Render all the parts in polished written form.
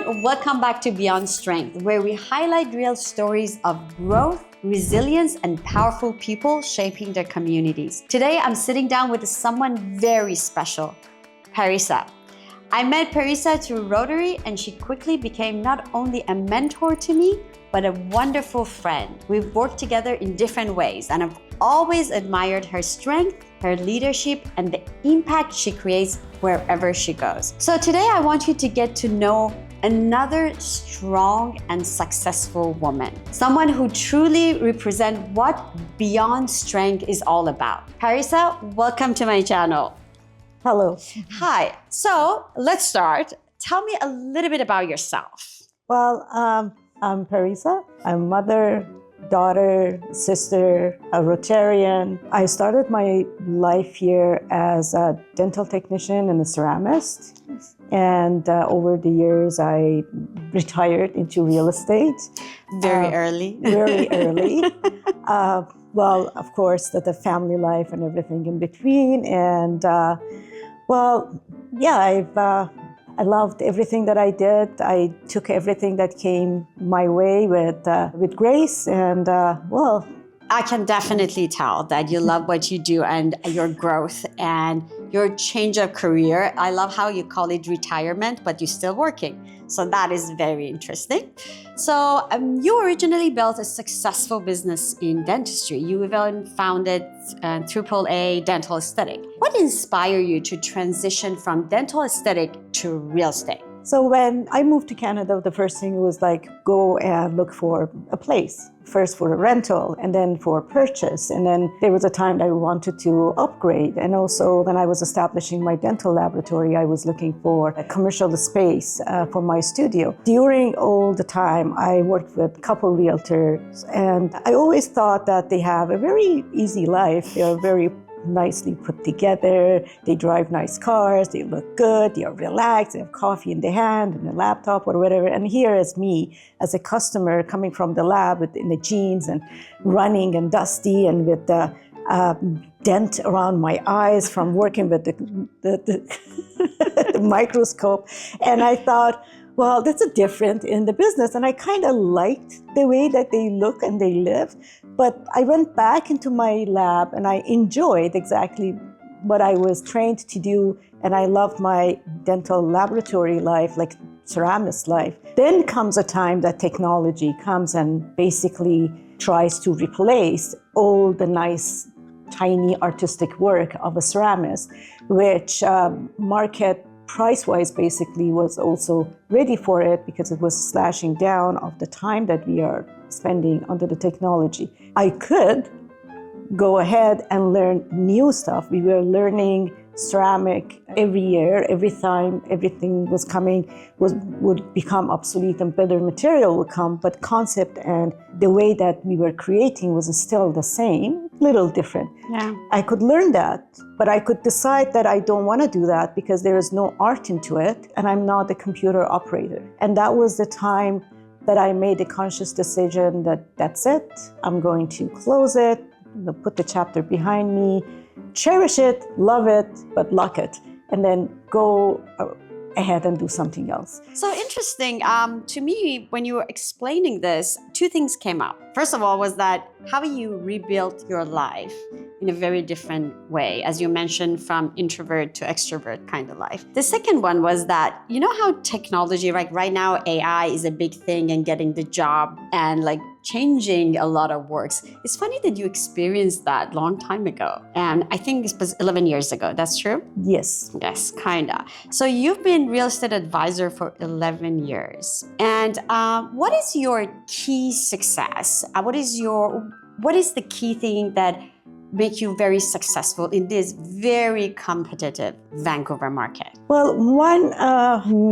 everyone, welcome back to Beyond Strength, where we highlight real stories of growth, resilience, and powerful people shaping their communities. Today, I'm sitting down with someone very special, Parisa. I met Parisa through Rotary, and she quickly became not only a mentor to me, but a wonderful friend. We've worked together in different ways, and I've always admired her strength, her leadership, and the impact she creates wherever she goes. So today I want you to get to know another strong and successful woman, someone who truly represents what Beyond Strength is all about. Parisa, welcome to my channel. Hello. Hi. So let's start. Tell me a little bit about yourself. Well, I'm Parisa. I'm mother, daughter, sister, a Rotarian. I started my life here as a dental technician and a ceramist. And over the years, I retired into real estate. Very early. Very early. Well, of course, the family life and everything in between. And I loved everything that I did. I took everything that came my way with grace, and I can definitely tell that you love what you do and your growth and your change of career. I love how you call it retirement, but you're still working. So that is very interesting. So you originally built a successful business in dentistry. You even founded AAA Dental Aesthetic. What inspired you to transition from dental aesthetic to real estate? So when I moved to Canada, the first thing was go and look for a place. First for a rental and then for purchase. And then there was a time that I wanted to upgrade. And also when I was establishing my dental laboratory, I was looking for a commercial space for my studio. During all the time, I worked with a couple realtors, and I always thought that they have a very easy life. They are very nicely put together, they drive nice cars, they look good, they are relaxed, they have coffee in their hand and a laptop or whatever. And here is me as a customer coming from the lab in the jeans and running and dusty and with the dent around my eyes from working with the microscope. And I thought, well, that's a different in the business. And I kind of liked the way that they look and they live. But I went back into my lab and I enjoyed exactly what I was trained to do. And I loved my dental laboratory life, like ceramist life. Then comes a time that technology comes and basically tries to replace all the nice, tiny artistic work of a ceramist, which market price-wise basically was also ready for it because it was slashing down of the time that we are spending under the technology. I could go ahead and learn new stuff. We were learning ceramic every year. Every time everything was coming would become obsolete and better material would come, but concept and the way that we were creating was still the same, little different. Yeah. I could learn that, but I could decide that I don't want to do that because there is no art into it and I'm not a computer operator. And that was the time that I made a conscious decision that that's it. I'm going to close it, put the chapter behind me, cherish it, love it, but lock it, and then go ahead and do something else. So interesting. To me, when you were explaining this, two things came up. First of all was that how you rebuilt your life in a very different way, as you mentioned, from introvert to extrovert kind of life. The second one was that, you know how technology, like right now, AI is a big thing and getting the job and changing a lot of works. It's funny that you experienced that long time ago. And I think it was 11 years ago. That's true? Yes. Yes, kinda. So you've been real estate advisor for 11 years. And what is your key success? What is the key thing that make you very successful in this very competitive Vancouver market? Well, one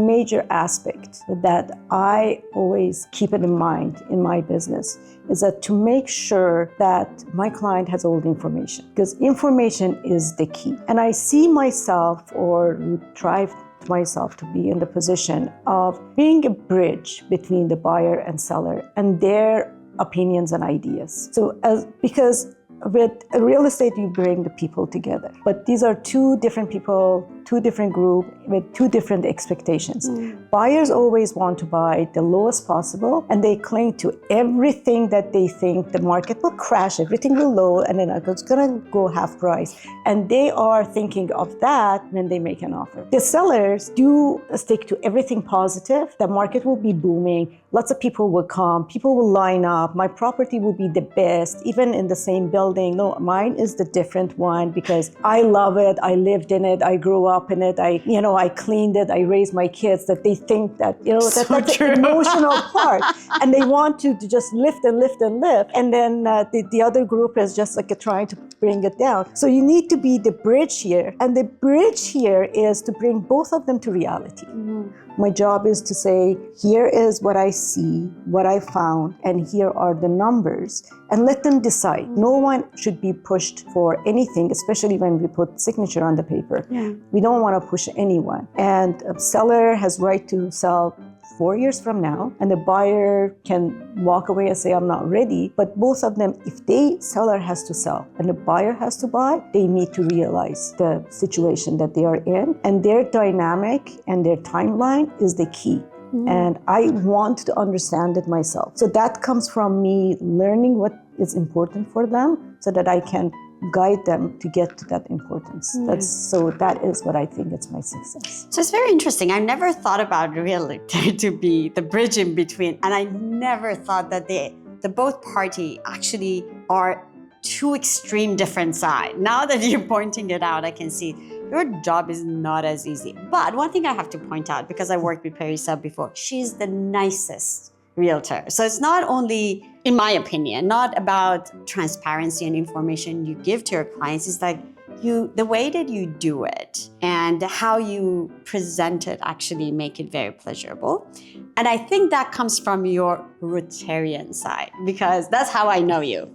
major aspect that I always keep it in mind in my business is that to make sure that my client has all the information, because information is the key. And I see myself or strive myself to be in the position of being a bridge between the buyer and seller and their opinions and ideas. So because with real estate, you bring the people together. But these are two different people, two different groups with two different expectations. Buyers always want to buy the lowest possible, and they cling to everything that they think the market will crash, everything will low, and then it's gonna go half price. And they are thinking of that when they make an offer. The sellers do stick to everything positive. The market will be booming. Lots of people will come. People will line up. My property will be the best, even in the same building. No, mine is the different one because I love it. I lived in it. I grew up in it. I cleaned it. I raised my kids. That they think that, that's the emotional part. And they want to just lift and lift and lift. And then the other group is just like trying to bring it down. So you need to be the bridge here. And the bridge here is to bring both of them to reality. My job is to say, here is what I see, what I found, and here are the numbers, and let them decide. No one should be pushed for anything, especially when we put signature on the paper. We don't want to push anyone. And a seller has right to sell 4 years from now, and the buyer can walk away and say, I'm not ready. But both of them, if the seller has to sell and the buyer has to buy, they need to realize the situation that they are in, and their dynamic and their timeline is the key. And I want to understand it myself. So that comes from me learning what is important for them so that I can guide them to get to that importance. That is what I think is my success. So it's very interesting. I never thought about realtor to be the bridge in between, and I never thought that the both party actually are two extreme different sides. Now that you're pointing it out, I can see your job is not as easy. But one thing I have to point out, because I worked with Parisa before, she's the nicest realtor. So it's not only, in my opinion, not about transparency and information you give to your clients. It's like the way that you do it and how you present it actually make it very pleasurable. And I think that comes from your Rotarian side, because that's how I know you.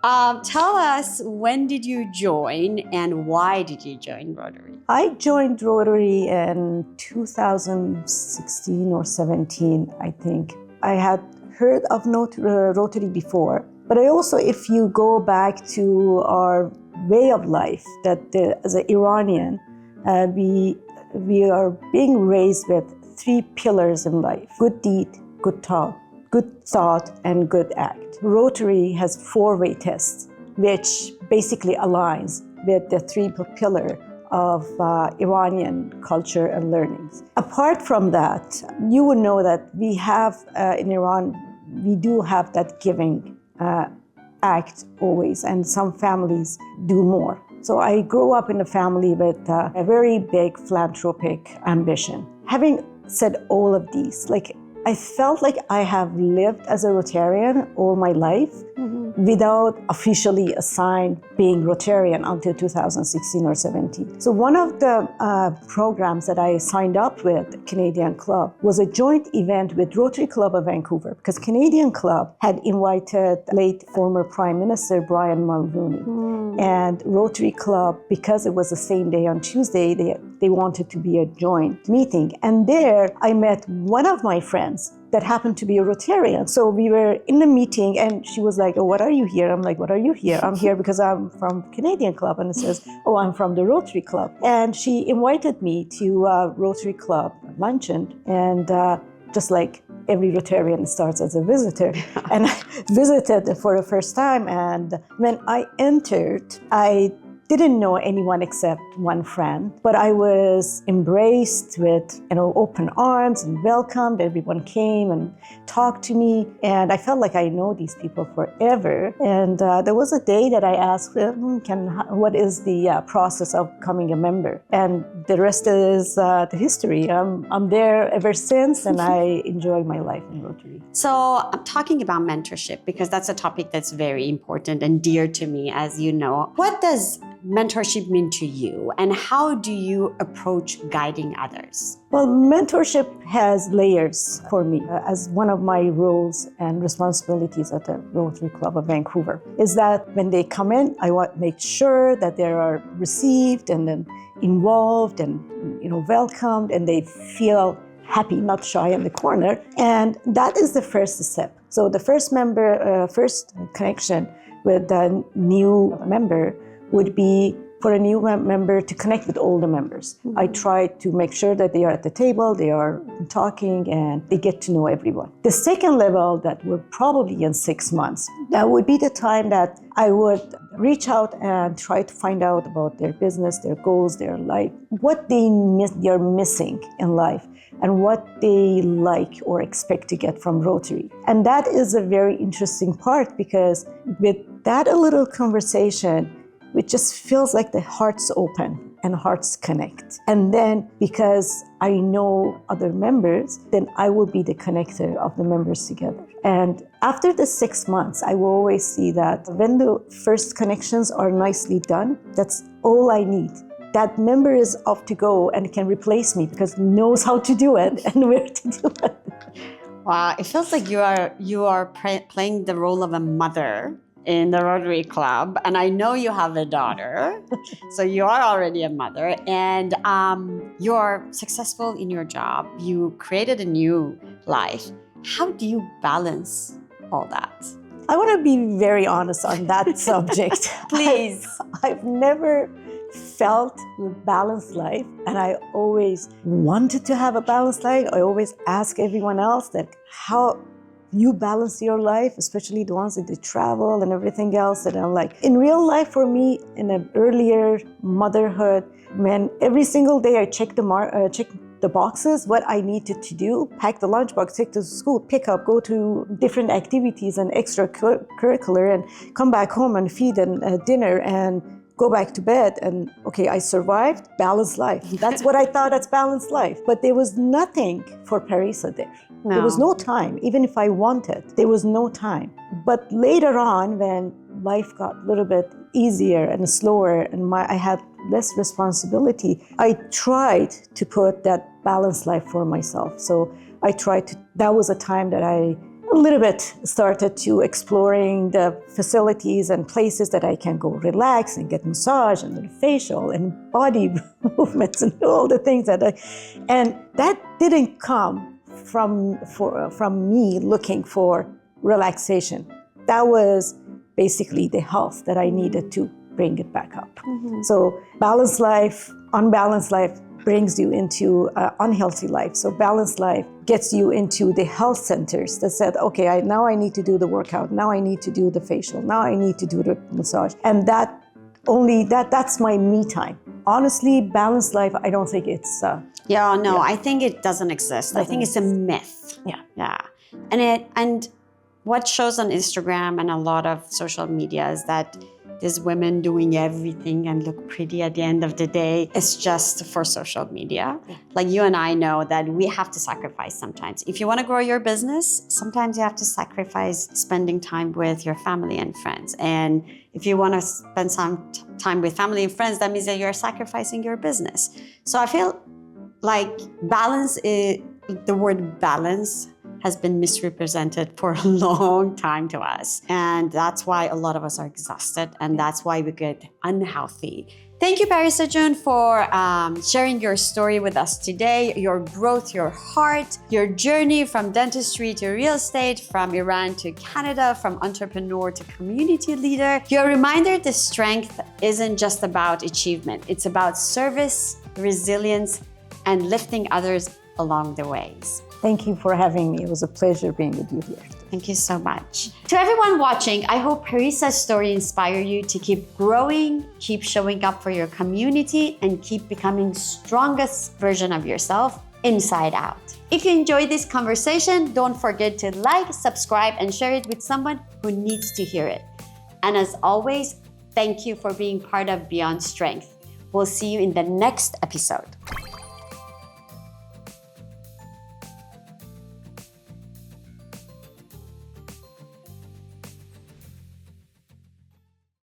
Tell us, when did you join and why did you join Rotary? I joined Rotary in 2016 or 17, I think. I had heard of Rotary before, but I also, if you go back to our way of life, that as an Iranian, we are being raised with 3 pillars in life: good deed, good talk, good thought, and good act. Rotary has 4-way tests, which basically aligns with the 3 pillars of Iranian culture and learnings. Apart from that, you would know that we have in Iran, we do have that giving act always, and some families do more. So I grew up in a family with a very big philanthropic ambition. Having said all of these, I felt like I have lived as a Rotarian all my life without officially assigned being Rotarian until 2016 or 17. So one of the programs that I signed up with, Canadian Club, was a joint event with Rotary Club of Vancouver, because Canadian Club had invited late former Prime Minister Brian Mulroney. And Rotary Club, because it was the same day on Tuesday, they wanted to be a joint meeting. And there I met one of my friends that happened to be a Rotarian. So we were in the meeting and she was like, oh, what are you here? I'm like, what are you here? I'm here because I'm from Canadian Club. And it says, oh, I'm from the Rotary Club. And she invited me to Rotary Club luncheon. And just like every Rotarian starts as a visitor. And I visited for the first time. And when I entered, I didn't know anyone except one friend, but I was embraced with open arms and welcomed. Everyone came and talked to me, and I felt like I know these people forever. And there was a day that I asked, what is the process of becoming a member? And the rest is the history. I'm there ever since, and I enjoy my life in Rotary. So I'm talking about mentorship because that's a topic that's very important and dear to me, as you know. What does mentorship mean to you, and how do you approach guiding others? Well, mentorship has layers for me. As one of my roles and responsibilities at the Rotary Club of Vancouver is that when they come in, I want to make sure that they are received and then involved and welcomed, and they feel happy, not shy in the corner. And that is the first step. So the first connection with a new member would be for a new member to connect with older members. I try to make sure that they are at the table, they are talking, and they get to know everyone. The second level that would probably in 6 months, that would be the time that I would reach out and try to find out about their business, their goals, their life, what they're missing in life, and what they like or expect to get from Rotary. And that is a very interesting part, because with that a little conversation, it just feels like the hearts open and hearts connect. And then because I know other members, then I will be the connector of the members together. And after the 6 months, I will always see that when the first connections are nicely done, that's all I need. That member is off to go and can replace me because knows how to do it and where to do it. Wow, it feels like you are playing the role of a mother in the Rotary Club, and I know you have a daughter, so you are already a mother, and you're successful in your job. You created a new life. How do you balance all that? I want to be very honest on that subject. Please. I've never felt a balanced life, and I always wanted to have a balanced life. I always ask everyone else that how you balance your life, especially the ones that they travel and everything else. And I'm like, in real life for me, in an earlier motherhood, man, every single day I check the boxes, what I needed to do, pack the lunchbox, take to school, pick up, go to different activities and extracurricular, and come back home and feed and dinner and go back to bed. And okay, I survived, balanced life. That's what I thought that's balanced life. But there was nothing for Parisa there. No. There was no time, even if I wanted, there was no time. But later on, when life got a little bit easier and slower and I had less responsibility, I tried to put that balanced life for myself. So that was a time that I a little bit started to exploring the facilities and places that I can go relax and get massage and do facial and body movements and all the things and that didn't come from me looking for relaxation. That was basically the health that I needed to bring it back up. Mm-hmm. So balanced life, unbalanced life brings you into an unhealthy life. So balanced life gets you into the health centers that said, okay, now I need to do the workout, now I need to do the facial, now I need to do the massage. And that's my me time. Honestly, balanced life, I don't think it's... I think it doesn't exist. I think it's a myth. Yeah. And what shows on Instagram and a lot of social media is that there's women doing everything and look pretty at the end of the day. It's just for social media. Yeah. Like you and I know that we have to sacrifice sometimes. If you want to grow your business, sometimes you have to sacrifice spending time with your family and friends. And if you want to spend some time with family and friends, that means that you're sacrificing your business. So I feel like the word balance has been misrepresented for a long time to us. And that's why a lot of us are exhausted, and that's why we get unhealthy. Thank you, Parisa June, for sharing your story with us today, your growth, your heart, your journey from dentistry to real estate, from Iran to Canada, from entrepreneur to community leader. You're a reminder that strength isn't just about achievement. It's about service, resilience, and lifting others along the ways. Thank you for having me. It was a pleasure being with you here. Thank you so much. To everyone watching, I hope Parisa's story inspires you to keep growing, keep showing up for your community, and keep becoming strongest version of yourself inside out. If you enjoyed this conversation, don't forget to like, subscribe, and share it with someone who needs to hear it. And as always, thank you for being part of Beyond Strength. We'll see you in the next episode.